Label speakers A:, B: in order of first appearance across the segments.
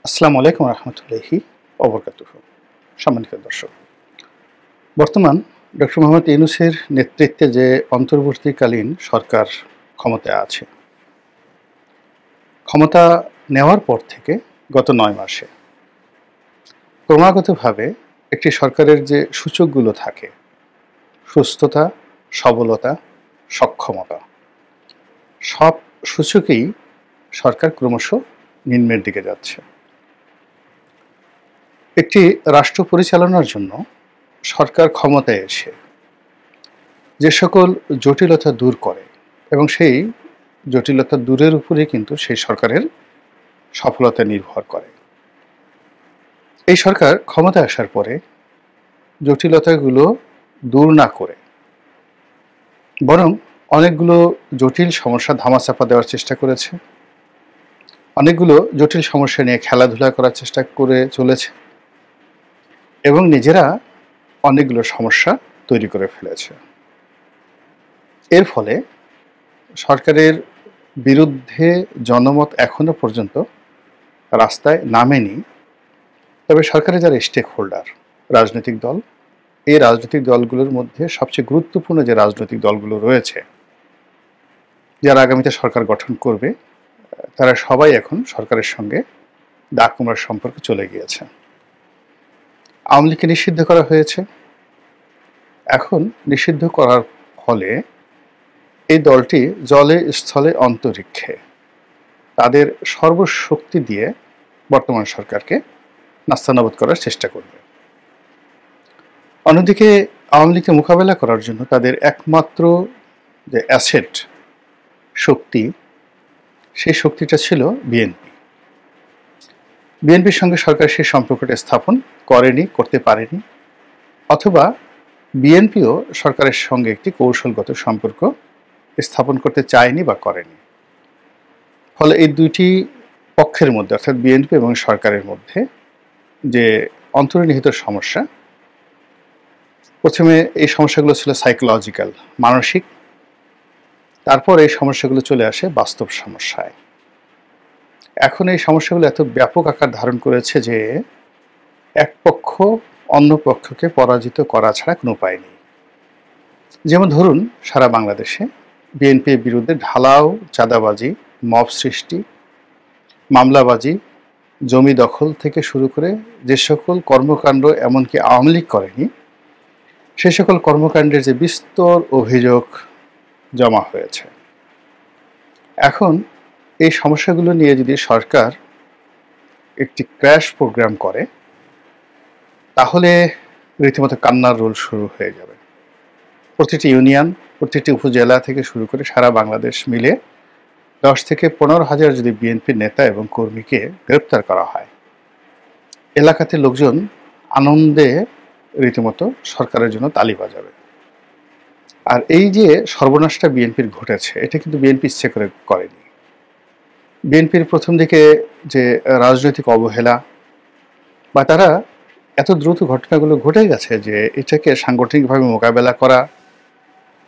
A: আসসালামু আলাইকুম রহমতুল্লাহি ওবরকাতুহু। সম্মানিত দর্শক, বর্তমান ডক্টর মোহাম্মদ ইউনূসের নেতৃত্বে যে অন্তর্বর্তীকালীন সরকার ক্ষমতায় আছে, ক্ষমতা নেওয়ার পর থেকে গত ৯ মাসে ক্রমাগতভাবে একটি সরকারের যে সূচকগুলো থাকে, সুস্থতা, সবলতা, সক্ষমতা, সব সূচকেই সরকার ক্রমশ নিম্নের দিকে যাচ্ছে। একটি রাষ্ট্র পরিচালনার জন্য সরকার ক্ষমতায় এসে যে সকল জটিলতা দূর করে এবং সেই জটিলতা দূরের উপরে কিন্তু সেই সরকারের সফলতা নির্ভর করে। এই সরকার ক্ষমতায় আসার পরে জটিলতাগুলো দূর না করে বরং অনেকগুলো জটিল সমস্যা ধামাচাপা দেওয়ার চেষ্টা করেছে, অনেকগুলো জটিল সমস্যা নিয়ে খেলাধুলা করার চেষ্টা করে চলেছে এবং নিজেরা অনেকগুলো সমস্যা তৈরি করে ফেলেছে। এর ফলে সরকারের বিরুদ্ধে জনমত এখনো পর্যন্ত রাস্তায় নামেনি। তবে সরকারের যারা স্টেক হোল্ডার, রাজনৈতিক দল, এই রাজনৈতিক দলগুলোর মধ্যে সবচেয়ে গুরুত্বপূর্ণ যে রাজনৈতিক দলগুলো রয়েছে, যারা আগামীতে সরকার গঠন করবে, তারা সবাই এখন সরকারের সঙ্গে দা কুমড়ার সম্পর্কে চলে গিয়েছে। আওয়ামী লীগকে নিষিদ্ধ করা হয়েছে। এখন নিষিদ্ধ করার ফলে এই দলটি জলে স্থলে অন্তরিক্ষে তাদের সর্বশক্তি দিয়ে বর্তমান সরকারকে নাস্তানাবুদ করার চেষ্টা করবে। অন্যদিকে আওয়ামী লীগকে মোকাবেলা করার জন্য তাদের একমাত্র যে অ্যাসেট, শক্তি, সেই শক্তিটা ছিল বিএনপি। বিএনপির সঙ্গে সরকার সেই সম্পর্কটা স্থাপন করেনি, করতে পারেনি, অথবা বিএনপিও সরকারের সঙ্গে একটি কৌশলগত সম্পর্ক স্থাপন করতে চায়নি বা করেনি। ফলে এই দুইটি পক্ষের মধ্যে, অর্থাৎ বিএনপি এবং সরকারের মধ্যে যে অন্তর্নিহিত সমস্যা, প্রথমে এই সমস্যাগুলো ছিল সাইকোলজিক্যাল, মানসিক, তারপর এই সমস্যাগুলো চলে আসে বাস্তব সমস্যায়। এখন এই সমস্যাগুলো এত ব্যাপক আকার ধারণ করেছে যে এক পক্ষ অন্য পক্ষকে পরাজিত করা ছাড়া কোনো উপায় নেই। যেমন ধরুন, সারা বাংলাদেশে বিএনপির বিরুদ্ধে ঢালাও চাঁদাবাজি, মব সৃষ্টি, মামলাবাজি, জমি দখল থেকে শুরু করে যে সকল কর্মকাণ্ড এমনকি আওয়ামী লীগ করেনি, সে সকল কর্মকাণ্ডের যে বিস্তর অভিযোগ জমা হয়েছে। এখন এই সমস্যাগুলো নিয়ে যদি সরকার একটি ক্র্যাশ প্রোগ্রাম করে, তাহলে রীতিমতো কান্নার রোল শুরু হয়ে যাবে। প্রতিটি ইউনিয়ন, প্রতিটি উপজেলা থেকে শুরু করে সারা বাংলাদেশ মিলে 10 থেকে 15,000 যদি বিএনপির নেতা এবং কর্মীকে গ্রেপ্তার করা হয়, এলাকাতে লোকজন আনন্দে রীতিমতো সরকারের জন্য তালি বাজাবে। আর এই যে সর্বনাশটা বিএনপির ঘটেছে, এটা কিন্তু বিএনপি ইচ্ছে করে করেনি। বিএনপির প্রথম দিকে যে রাজনৈতিক অবহেলা, বা তারা এত দ্রুত ঘটনাগুলো ঘটে গেছে যে এটাকে সাংগঠনিকভাবে মোকাবেলা করা,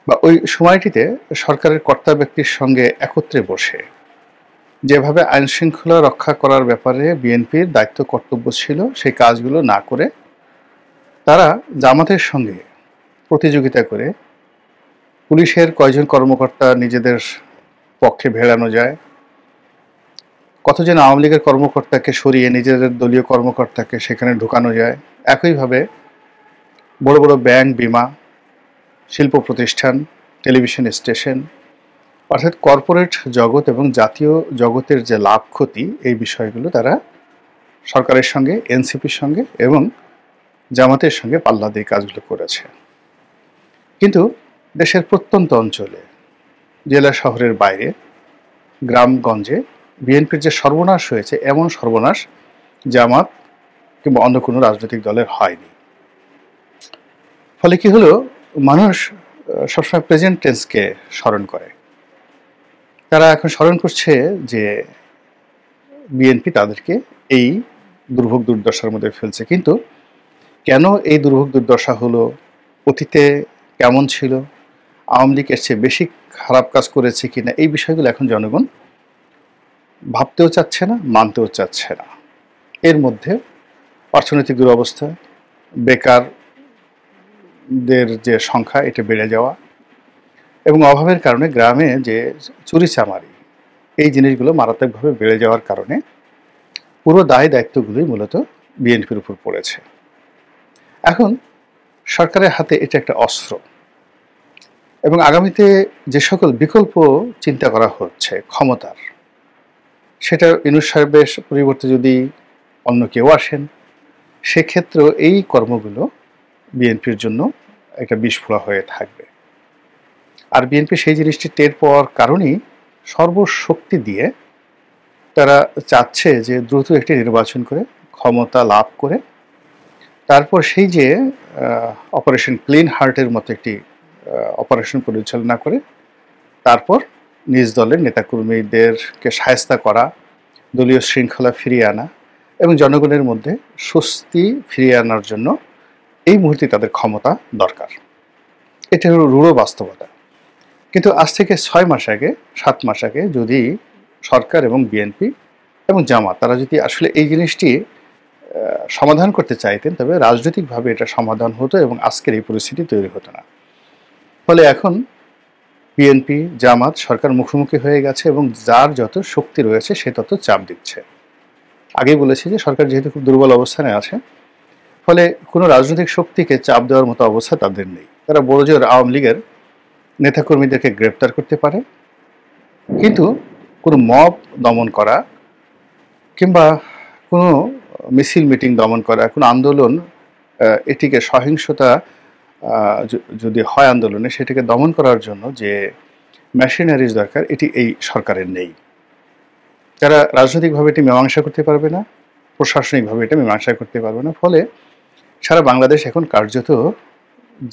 A: বা ওই সময়টিতে সরকারের কর্তা ব্যক্তির সঙ্গে একত্রে বসে যেভাবে আইন শৃঙ্খলা রক্ষা করার ব্যাপারে বিএনপির দায়িত্ব কর্তব্য ছিল, সেই কাজগুলো না করে তারা জামাতের সঙ্গে প্রতিযোগিতা করে পুলিশের কয়জন কর্মকর্তা নিজেদের পক্ষে ভেড়ানো যায়, কতজন আওয়ামী লীগের কর্মকর্তাকে সরিয়ে নিজেদের দলীয় কর্মকর্তাকে সেখানে ঢুকানো যায়। একইভাবে বড় বড় ব্যাংক, বিমা, শিল্প প্রতিষ্ঠান, টেলিভিশন স্টেশন, অর্থাৎ কর্পোরেট জগৎ এবং জাতীয় জগতের যে লাভ ক্ষতি, এই বিষয়গুলো তারা সরকারের সঙ্গে, এনসিপির সঙ্গে এবং জামাতের সঙ্গে পাল্লা দিয়ে কাজগুলো করেছে। কিন্তু দেশের প্রত্যন্ত অঞ্চলে, জেলা শহরের বাইরে, গ্রামগঞ্জে বিএনপির যে সর্বনাশ হয়েছে, এমন সর্বনাশ জামাত কিংবা অন্য কোনো রাজনৈতিক দলের হয়নি। ফলে কি হলো, মানুষ সবসময় প্রেজেন্ট টেন্সকে স্মরণ করে। তারা এখন স্মরণ করছে যে বিএনপি তাদেরকে এই দুর্ভোগ দুর্দশার মধ্যে ফেলছে। কিন্তু কেন এই দুর্ভোগ দুর্দশা হলো, অতীতে কেমন ছিল, আওয়ামী লীগ এর চেয়ে বেশি খারাপ কাজ করেছে কিনা, এই বিষয়গুলো এখন জনগণ ভাবতেও চাচ্ছে না, মানতেও চাচ্ছে না। এর মধ্যে অর্থনৈতিক দুরবস্থা, বেকারদের যে সংখ্যা এটা বেড়ে যাওয়া এবং অভাবের কারণে গ্রামে যে চুরিচামারি এই জিনিসগুলো মারাত্মকভাবে বেড়ে যাওয়ার কারণে পুরো দায়িত্বগুলোই মূলত বিএনপির উপর পড়েছে। এখন সরকারের হাতে এটা একটা অস্ত্র এবং আগামীতে যে সকল বিকল্প চিন্তা করা হচ্ছে ক্ষমতার, সেটা ইউনূস সাহেবের পরিবর্তে যদি অন্য কেউ আসেন, সেক্ষেত্রেও এই কর্মগুলো বিএনপির জন্য একটা বিস্ফোরা হয়ে থাকবে। আর বিএনপি সেই জিনিসটি টের পাওয়ার কারণেই সর্বশক্তি দিয়ে তারা চাচ্ছে যে দ্রুত একটি নির্বাচন করে ক্ষমতা লাভ করে তারপর সেই যে অপারেশন ক্লিন হার্টের মতো একটি অপারেশন পরিচালনা করে তারপর নিজ দলের নেতাকর্মীদেরকে শায়েস্তা করা, দলীয় শৃঙ্খলা ফিরিয়ে আনা এবং জনগণের মধ্যে স্বস্তি ফিরিয়ে আনার জন্য এই মুহূর্তে তাদের ক্ষমতা দরকার। এটা হলো রূঢ় বাস্তবতা। কিন্তু আজ থেকে 6 মাস আগে 7 মাস আগে যদি সরকার এবং বিএনপি এবং জামাত তারা যদি আসলে এই জিনিসটি সমাধান করতে চাইতেন, তবে রাজনৈতিকভাবে এটা সমাধান হতো এবং আজকের এই পরিস্থিতি তৈরি হতো না। ফলে এখন বিএনপি জামাত সরকার মুখোমুখি হয়ে গেছে এবং যার যত শক্তি রয়েছে সে তত চাপ দিচ্ছে। আগেই বলেছি যে সরকার যেহেতু খুব দুর্বল অবস্থানে আছে, ফলে কোনো রাজনৈতিক শক্তিকে চাপ দেওয়ার মতো অবস্থা তাদের নেই। তারা বড়জোর আওয়ামী লীগের নেতাকর্মীদেরকে গ্রেপ্তার করতে পারে, কিন্তু কোনো মব দমন করা কিংবা কোনো মিছিল মিটিং দমন করা, কোনো আন্দোলন এটিকে সহিংসতা যদি হয় আন্দোলনে, সেটাকে দমন করার জন্য যে মেশিনারিজ দরকার এটি এই সরকারের নেই। তারা রাজনৈতিকভাবে এটি মীমাংসা করতে পারবে না, প্রশাসনিকভাবে এটা মীমাংসা করতে পারবে না। ফলে সারা বাংলাদেশ এখন কার্যত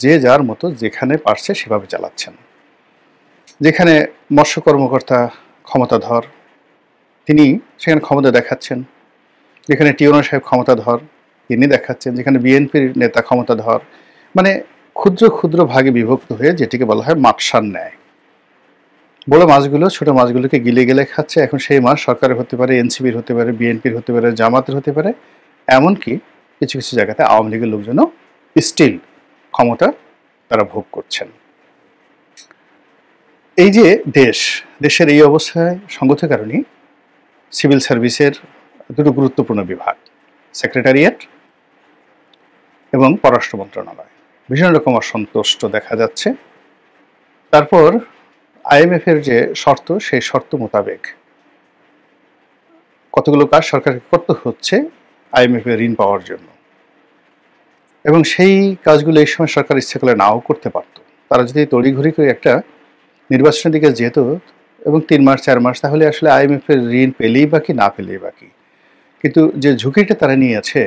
A: যে যার মতো যেখানে পারছে সেভাবে চালাচ্ছেন। যেখানে মৎস্য কর্মকর্তা ক্ষমতাধর তিনি সেখানে ক্ষমতা দেখাচ্ছেন, যেখানে টিওনো সাহেব ক্ষমতাধর তিনি দেখাচ্ছেন, যেখানে বিএনপির নেতা ক্ষমতাধর, মানে ক্ষুদ্র ক্ষুদ্র ভাগে বিভক্ত হয়ে যেটিকে বলা হয় মাকসার ন্যায়। বড় মাছগুলো ছোট মাছগুলোকে গিলে গিলে খাচ্ছে। এখন সেই মাছ সরকারের হতে পারে, এনসিপির হতে পারে, বিএনপির হতে পারে, জামাতের হতে পারে, এমনকি কিছু কিছু জায়গাতে আওয়ামী লীগের লোকজনও স্টিল ক্ষমতা তারা ভোগ করছেন। এই যে দেশের এই অবস্থায় সঙ্গত কারণে সিভিল সার্ভিসের দুটো গুরুত্বপূর্ণ বিভাগ, সেক্রেটারিয়েট এবং পররাষ্ট্র মন্ত্রণালয়, ভীষণ রকম অসন্তুষ্ট দেখা যাচ্ছে। তারপর IMF এর যে শর্ত, সেই শর্ত মোতাবেক কতগুলো কাজ সরকারকে করতে হচ্ছে IMF এর ঋণ পাওয়ার জন্য, এবং সেই কাজগুলো এই সময় সরকার ইচ্ছে করলে নাও করতে পারত। তারা যদি তড়িঘড়ি করে একটা নির্বাচনের দিকে যেত এবং 3 মাস 4 মাস, তাহলে আসলে IMF এর ঋণ পেলেই বাকি না পেলেই বাকি। কিন্তু যে ঝুঁকিটা তারা নিয়েছে,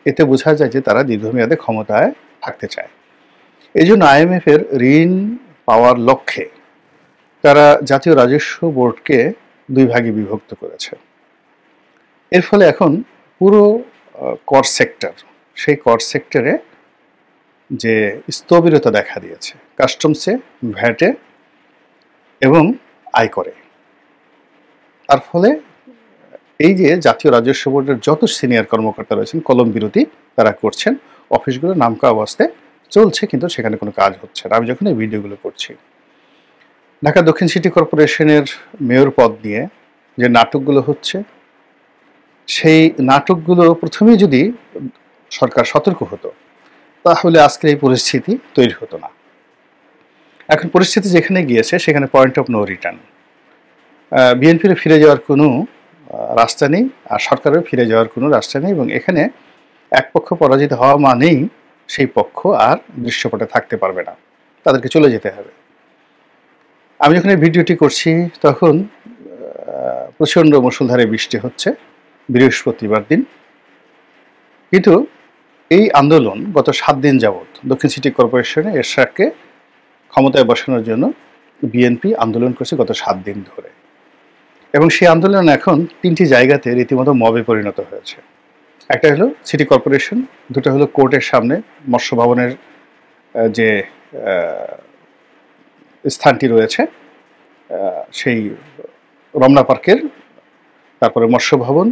A: এতে বোঝা যায় যে তারা দীর্ঘমেয়াদে ক্ষমতায় থাকতে চায়। এই জন্য IMF এর ঋণ পাওয়ার লক্ষ্যে তারা জাতীয় রাজস্ব বোর্ডকে 2 ভাগে বিভক্ত করেছে। এর ফলে এখন পুরো কর সেক্টর, সেই কর সেক্টরে যে স্থবিরতা দেখা দিয়েছে, কাস্টমসে, ভ্যাটে এবং আয়করে। তার ফলে এই যে জাতীয় রাজস্ব বোর্ডের যত সিনিয়র কর্মকর্তা রয়েছেন কলম বিরতি তারা করছেন, অফিসগুলো নামকা অবস্থায় চলছে, কিন্তু সেখানে কোনো কাজ হচ্ছে না। আমি যখন এই ভিডিওগুলো করছি, ঢাকা দক্ষিণ সিটি কর্পোরেশনের মেয়র পদ নিয়ে যে নাটকগুলো হচ্ছে, সেই নাটকগুলো প্রথমেই যদি সরকার সতর্ক হতো, তাহলে আজকের এই পরিস্থিতি তৈরি হতো না। এখন পরিস্থিতি যেখানে গিয়েছে সেখানে পয়েন্ট অফ নো রিটার্ন। বিএনপির ফিরে যাওয়ার কোনো রাস্তা নেই, আর সরকারের ফিরে যাওয়ার কোনো রাস্তা নেই, এবং এখানে এক পক্ষ পরাজিত হওয়া মানেই সেই পক্ষ আর দৃশ্যপটে থাকতে পারবে না, তাদেরকে চলে যেতে হবে। আমি যখন এই ভিডিওটি করছি তখন প্রচণ্ড মুষলধারে বৃষ্টি হচ্ছে, বৃহস্পতিবার দিন। কিন্তু এই আন্দোলন গত 7 দিন যাবৎ দক্ষিণ সিটি কর্পোরেশনে এরশাদকে ক্ষমতায় বসানোর জন্য বিএনপি আন্দোলন করছে গত 7 দিন ধরে, এবং সেই আন্দোলন এখন 3টি জায়গাতে রীতিমতো মবে পরিণত হয়েছে। একটা হলো সিটি কর্পোরেশন, দুটো হলো কোর্টের সামনে মৎস্য ভবনের যে স্থানটি রয়েছে, সেই রমনা পার্কের, তারপরে মৎস্য ভবন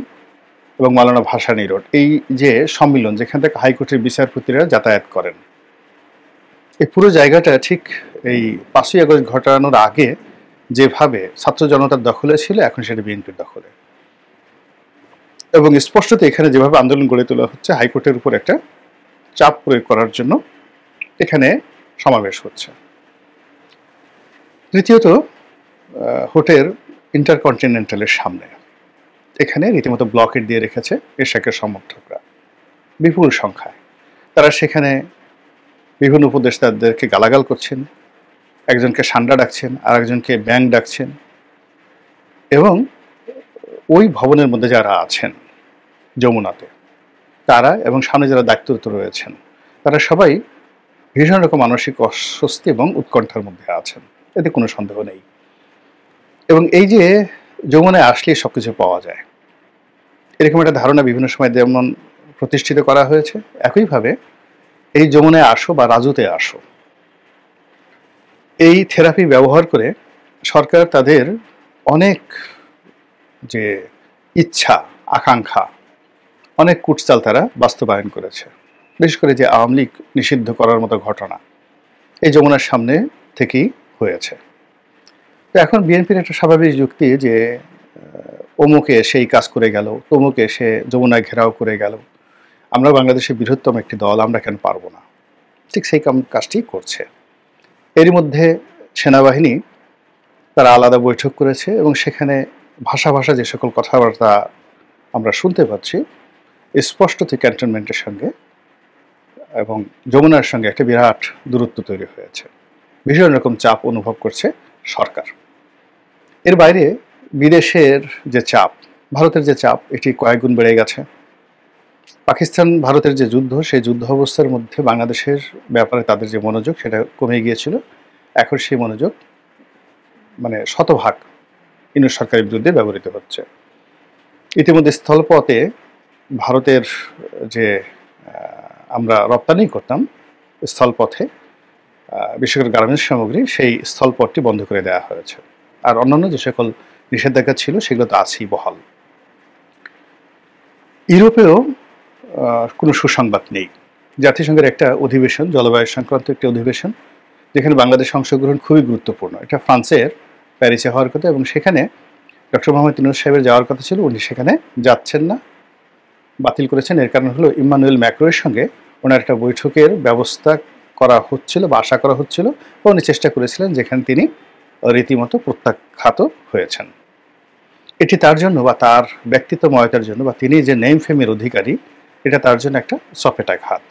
A: এবং মাওলানা ভাসানী রোড, এই যে সম্মিলন যেখান থেকে হাইকোর্টের বিচারপতিরা যাতায়াত করেন, এই পুরো জায়গাটা ঠিক এই ৫ই আগস্ট ঘটানোর আগে যেভাবে ছাত্র জনতার দখলে ছিল, এখন সেটা বিএনপির দখলে। এবং স্পষ্টত এখানে যেভাবে আন্দোলন গড়ে তোলা হচ্ছে, হাইকোর্টের উপর একটা চাপ প্রয়োগ করার জন্য এখানে সমাবেশ হচ্ছে। তৃতীয়ত, হোটেল ইন্টারকন্টিনেন্টালের সামনে এখানে রীতিমতো ব্লকেট দিয়ে রেখেছে এরশাদের সমর্থকরা বিপুল সংখ্যায়। তারা সেখানে বিভিন্ন উপদেষ্টাদেরকে গালাগাল করছেন, একজনকে সান্ডা ডাকছেন, আর একজনকে ব্যাং ডাকছেন, এবং ওই ভবনের মধ্যে যারা আছেন যমুনাতে, তারা এবং সামনে যারা দায়িত্বরত রয়েছেন, তারা সবাই ভীষণ রকম মানসিক অস্বস্তি এবং উৎকণ্ঠার মধ্যে আছেন, এতে কোনো সন্দেহ নেই। এবং এই যে যমুনায় আসলে সবকিছু পাওয়া যায়, এরকম একটা ধারণা বিভিন্ন সময় যেমন প্রতিষ্ঠিত করা হয়েছে, একইভাবে এই যমুনায় আসো বা রাজুতে আসো, এই থেরাপি ব্যবহার করে সরকার তাদের অনেক যে ইচ্ছা আকাঙ্ক্ষা, অনেক কুটচাল তারা বাস্তবায়ন করেছে। বিশেষ করে যে আওয়ামী লীগ নিষিদ্ধ করার মতো ঘটনা এই যমুনার সামনে থেকেই হয়েছে। তো এখন বিএনপির একটা স্বাভাবিক যুক্তি যে অমুকে সেই কাজ করে গেল, তমুকে সে যমুনায় ঘেরাও করে গেল, আমরা বাংলাদেশের বৃহত্তম একটি দল, আমরা কেন পারবো না? ঠিক সেই কাজটি করছে। এরই মধ্যে সেনাবাহিনী তারা আলাদা বৈঠক করেছে এবং সেখানে ভাষা যে সকল কথাবার্তা আমরা শুনতে পাচ্ছি, স্পষ্টতই ক্যান্টনমেন্টের সঙ্গে এবং যমুনার সঙ্গে একটা বিরাট দূরত্ব তৈরি হয়েছে। ভীষণ রকম চাপ অনুভব করছে সরকার। এর বাইরে বিদেশের যে চাপ, ভারতের যে চাপ, এটি কয়েকগুণ বেড়ে গেছে। পাকিস্তান ভারতের যে যুদ্ধ, সেই যুদ্ধ অবস্থার মধ্যে বাংলাদেশের ব্যাপারে তাদের যে মনোযোগ, সেটা কমে গিয়েছিল। এখন সেই মনোযোগ মানে শতভাগ ইউনূস সরকারের বিরুদ্ধে ব্যবহৃত হচ্ছে। ইতিমধ্যে স্থলপথে ভারতের যে আমরা রপ্তানি করতাম স্থলপথে, বিশেষ করে গার্মেন্টস সামগ্রী, সেই স্থলপথটি বন্ধ করে দেওয়া হয়েছে। আর অন্যান্য যে সকল নিষেধাজ্ঞা ছিল সেগুলো তো আছেই বহাল। ইউরোপেও কোনো সুসংবাদ নেই। জাতিসংঘের একটা অধিবেশন, জলবায়ু সংক্রান্ত একটি অধিবেশন, যেখানে বাংলাদেশ অংশগ্রহণ খুবই গুরুত্বপূর্ণ। এটা ফ্রান্সের প্যারিসে হওয়ার কথা এবং সেখানে ডক্টর মোহাম্মদ ইউনূস সাহেবের যাওয়ার কথা ছিল, উনি সেখানে যাচ্ছেন না, বাতিল করেছেন। এর কারণ হলো ইম্মানুয়েল ম্যাক্রোর সঙ্গে ওনার একটা বৈঠকের ব্যবস্থা করা হচ্ছিল বা আশা করা হচ্ছিল, বা উনি চেষ্টা করেছিলেন, যেখানে তিনি রীতিমতো প্রত্যাখ্যাত হয়েছেন। এটি তার জন্য বা তার ব্যক্তিত্বময়তার জন্য বা তিনি যে নেম ফেমের অধিকারী, এটা তার জন্য একটা চপেটাঘাত।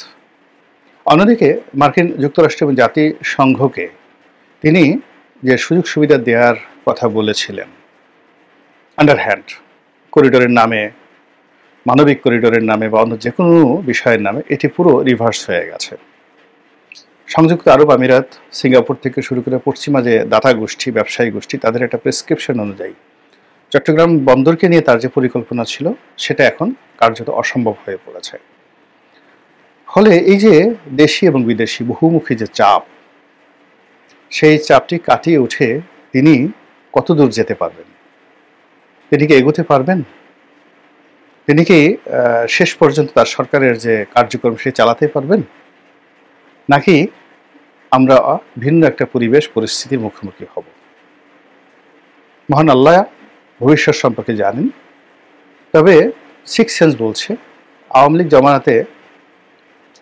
A: অন্যদিকে মার্কিন যুক্তরাষ্ট্র এবং জাতিসংঘকে তিনি যে সুযোগ সুবিধা দেওয়ার কথা বলেছিলেন আন্ডারহ্যান্ড করিডোরের নামে, মানবিক করিডোরের নামে বা অন্য যে কোনো বিষয়ের নামে, এটি পুরো রিভার্স হয়ে গেছে। সংযুক্ত আরব আমিরাত, সিঙ্গাপুর থেকে শুরু করে পশ্চিমা যে দাতা গোষ্ঠী, ব্যবসায়ী গোষ্ঠী, তাদের একটা প্রেসক্রিপশন অনুযায়ী চট্টগ্রাম বন্দরকে নিয়ে তার যে পরিকল্পনা ছিল, সেটা এখন কার্যত অসম্ভব হয়ে পড়েছে। ফলে এই যে দেশি এবং বিদেশি বহুমুখী যে চাপ, সেই চাপটি কাটিয়ে উঠে তিনি কত দূর যেতে পারবেন? তিনি কি এগোতে পারবেন? তিনি কি শেষ পর্যন্ত তার সরকারের যে কার্যক্রম সে চালাতে পারবেন, নাকি আমরা ভিন্ন একটা পরিবেশ পরিস্থিতির মুখোমুখি হব? মহান আল্লাহ ভবিষ্যৎ সম্পর্কে জানেন। তবে সিক্স সেন্স বলছে, আওয়ামী লীগ জমানাতে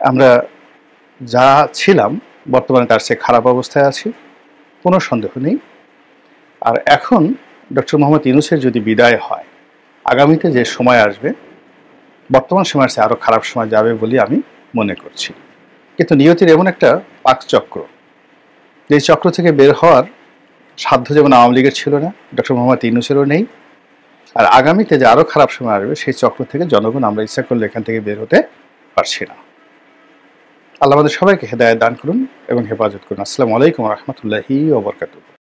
A: আমরা যা ছিলাম বর্তমানে তার চেয়ে খারাপ অবস্থায় আছি, কোনো সন্দেহ নেই। আর এখন ডক্টর মোহাম্মদ ইউনূসের যদি বিদায় হয়, আগামীতে যে সময় আসবে বর্তমান সময়ের চেয়ে আরও খারাপ সময় যাবে বলে আমি মনে করছি। কিন্তু নিয়তির এমন একটা পাকচক্র, যে চক্র থেকে বের হওয়ার সাধ্য যেমন আওয়ামী লীগের ছিল না, ডক্টর মোহাম্মদ ইউনূসেরও নেই। আর আগামীতে যে আরও খারাপ সময় আসবে, সেই চক্র থেকে জনগণ আমরা ইচ্ছা করলে এখান থেকে বের হতে পারছি না। আল্লাহ আমাদের সবাইকে হেদায়েত দান করুন এবং হেফাজত করুন। আসসালামু আলাইকুম ওয়া রাহমাতুল্লাহি ওয়া বারাকাতুহু।